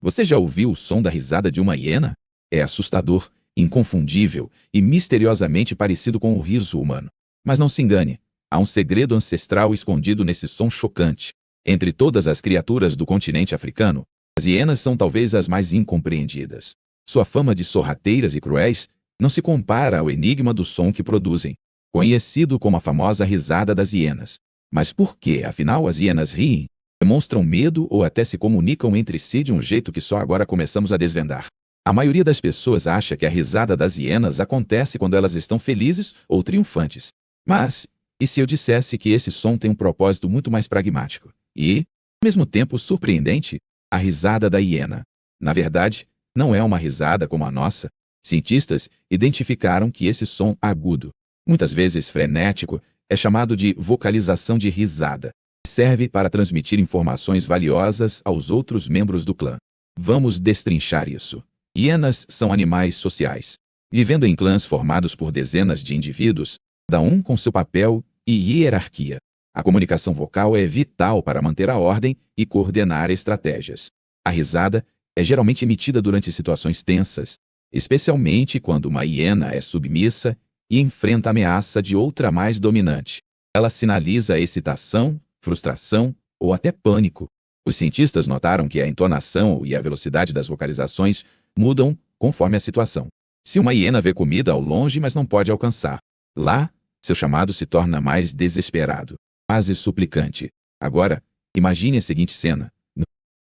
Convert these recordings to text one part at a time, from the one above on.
Você já ouviu o som da risada de uma hiena? É assustador, inconfundível e misteriosamente parecido com o riso humano. Mas não se engane, há um segredo ancestral escondido nesse som chocante. Entre todas as criaturas do continente africano, as hienas são talvez as mais incompreendidas. Sua fama de sorrateiras e cruéis não se compara ao enigma do som que produzem, conhecido como a famosa risada das hienas. Mas por que, afinal, as hienas riem? Demonstram medo ou até se comunicam entre si de um jeito que só agora começamos a desvendar. A maioria das pessoas acha que a risada das hienas acontece quando elas estão felizes ou triunfantes. Mas, e se eu dissesse que esse som tem um propósito muito mais pragmático e, ao mesmo tempo, surpreendente? A risada da hiena. Na verdade, não é uma risada como a nossa. Cientistas identificaram que esse som agudo, muitas vezes frenético, é chamado de vocalização de risada. Serve para transmitir informações valiosas aos outros membros do clã. Vamos destrinchar isso. Hienas são animais sociais, vivendo em clãs formados por dezenas de indivíduos, cada um com seu papel e hierarquia. A comunicação vocal é vital para manter a ordem e coordenar estratégias. A risada é geralmente emitida durante situações tensas, especialmente quando uma hiena é submissa e enfrenta a ameaça de outra mais dominante. Ela sinaliza excitação, frustração ou até pânico. Os cientistas notaram que a entonação e a velocidade das vocalizações mudam conforme a situação. Se uma hiena vê comida ao longe, mas não pode alcançar, lá, seu chamado se torna mais desesperado, quase suplicante. Agora, imagine a seguinte cena.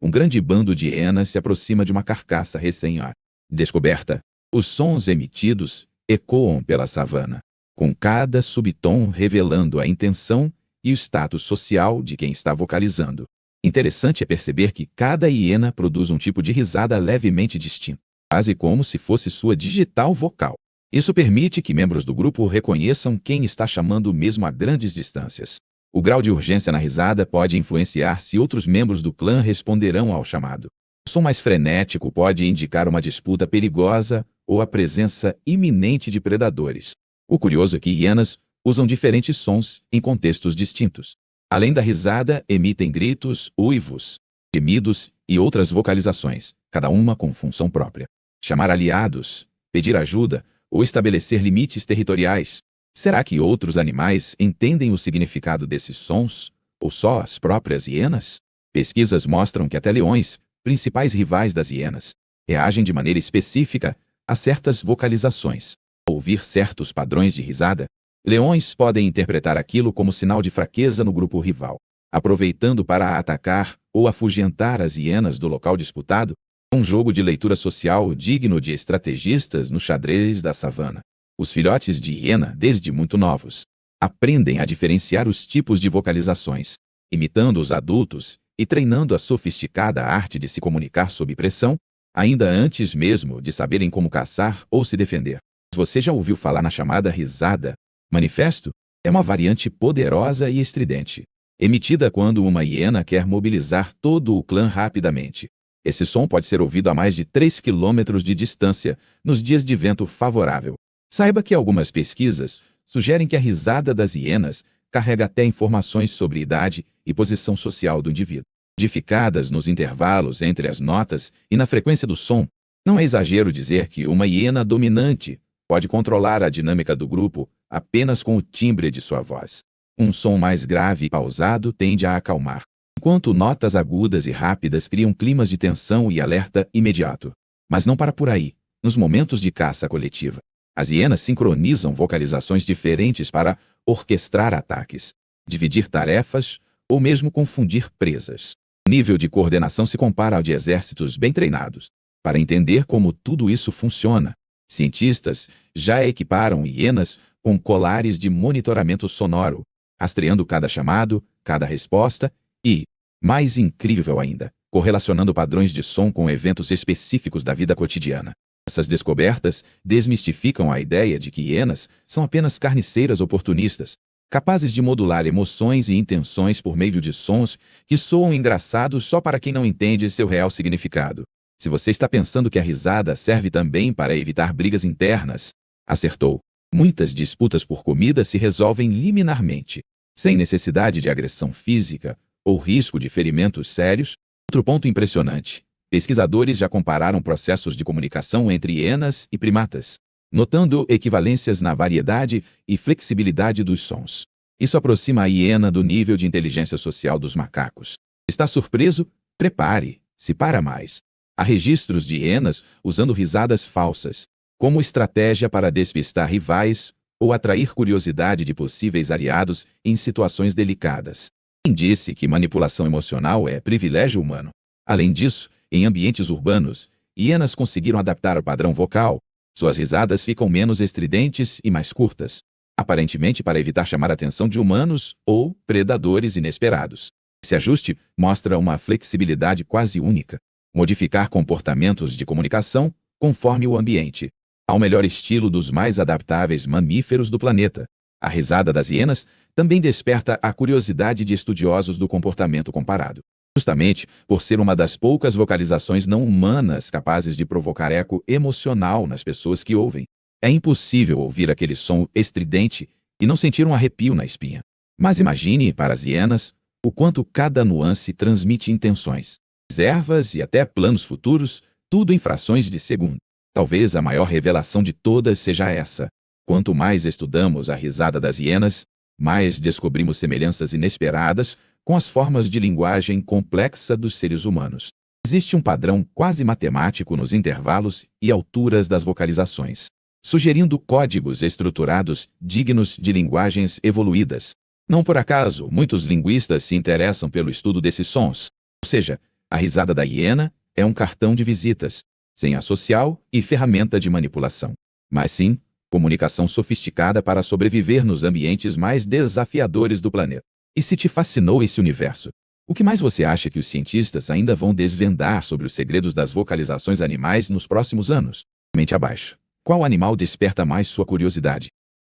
Um grande bando de hienas se aproxima de uma carcaça recém-descoberta. Os sons emitidos ecoam pela savana, com cada subtom revelando a intenção e o status social de quem está vocalizando. Interessante é perceber que cada hiena produz um tipo de risada levemente distinto, quase como se fosse sua digital vocal. Isso permite que membros do grupo reconheçam quem está chamando mesmo a grandes distâncias. O grau de urgência na risada pode influenciar se outros membros do clã responderão ao chamado. O som mais frenético pode indicar uma disputa perigosa ou a presença iminente de predadores. O curioso é que hienas usam diferentes sons em contextos distintos. Além da risada, emitem gritos, uivos, gemidos e outras vocalizações, cada uma com função própria. Chamar aliados, pedir ajuda ou estabelecer limites territoriais. Será que outros animais entendem o significado desses sons, ou só as próprias hienas? Pesquisas mostram que até leões, principais rivais das hienas, reagem de maneira específica a certas vocalizações. Ao ouvir certos padrões de risada, leões podem interpretar aquilo como sinal de fraqueza no grupo rival, aproveitando para atacar ou afugentar as hienas do local disputado. Um jogo de leitura social digno de estrategistas no xadrez da savana. Os filhotes de hiena, desde muito novos, aprendem a diferenciar os tipos de vocalizações, imitando os adultos e treinando a sofisticada arte de se comunicar sob pressão, ainda antes mesmo de saberem como caçar ou se defender. Você já ouviu falar na chamada risada manifesto? É uma variante poderosa e estridente, emitida quando uma hiena quer mobilizar todo o clã rapidamente. Esse som pode ser ouvido a mais de 3 quilômetros de distância nos dias de vento favorável. Saiba que algumas pesquisas sugerem que a risada das hienas carrega até informações sobre idade e posição social do indivíduo, codificadas nos intervalos entre as notas e na frequência do som. Não é exagero dizer que uma hiena dominante pode controlar a dinâmica do grupo apenas com o timbre de sua voz. Um som mais grave e pausado tende a acalmar, enquanto notas agudas e rápidas criam climas de tensão e alerta imediato. Mas não para por aí. Nos momentos de caça coletiva, as hienas sincronizam vocalizações diferentes para orquestrar ataques, dividir tarefas ou mesmo confundir presas. O nível de coordenação se compara ao de exércitos bem treinados. Para entender como tudo isso funciona, cientistas já equiparam hienas com colares de monitoramento sonoro, rastreando cada chamado, cada resposta e, mais incrível ainda, correlacionando padrões de som com eventos específicos da vida cotidiana. Essas descobertas desmistificam a ideia de que hienas são apenas carniceiras oportunistas, capazes de modular emoções e intenções por meio de sons que soam engraçados só para quem não entende seu real significado. Se você está pensando que a risada serve também para evitar brigas internas, acertou. Muitas disputas por comida se resolvem liminarmente, sem necessidade de agressão física ou risco de ferimentos sérios. Outro ponto impressionante Pesquisadores já compararam processos de comunicação entre hienas e primatas, notando equivalências na variedade e flexibilidade dos sons. Isso aproxima a hiena do nível de inteligência social dos macacos. Está surpreso? Prepare-se para mais. Há registros de hienas usando risadas falsas, como estratégia para despistar rivais ou atrair curiosidade de possíveis aliados em situações delicadas. Quem disse que manipulação emocional é privilégio humano? Além disso, em ambientes urbanos, hienas conseguiram adaptar o padrão vocal. Suas risadas ficam menos estridentes e mais curtas, aparentemente para evitar chamar a atenção de humanos ou predadores inesperados. Esse ajuste mostra uma flexibilidade quase única. Modificar comportamentos de comunicação conforme o ambiente, ao melhor estilo dos mais adaptáveis mamíferos do planeta. A risada das hienas também desperta a curiosidade de estudiosos do comportamento comparado, justamente por ser uma das poucas vocalizações não humanas capazes de provocar eco emocional nas pessoas que ouvem. É impossível ouvir aquele som estridente e não sentir um arrepio na espinha. Mas imagine, para as hienas, o quanto cada nuance transmite intenções, reservas e até planos futuros, tudo em frações de segundo. Talvez a maior revelação de todas seja essa. Quanto mais estudamos a risada das hienas, mais descobrimos semelhanças inesperadas com as formas de linguagem complexa dos seres humanos. Existe um padrão quase matemático nos intervalos e alturas das vocalizações, sugerindo códigos estruturados dignos de linguagens evoluídas. Não por acaso, muitos linguistas se interessam pelo estudo desses sons. Ou seja, a risada da hiena é um cartão de visitas, senha social e ferramenta de manipulação. Mas sim, comunicação sofisticada para sobreviver nos ambientes mais desafiadores do planeta. E se te fascinou esse universo, o que mais você acha que os cientistas ainda vão desvendar sobre os segredos das vocalizações animais nos próximos anos? Comente abaixo. Qual animal desperta mais sua curiosidade?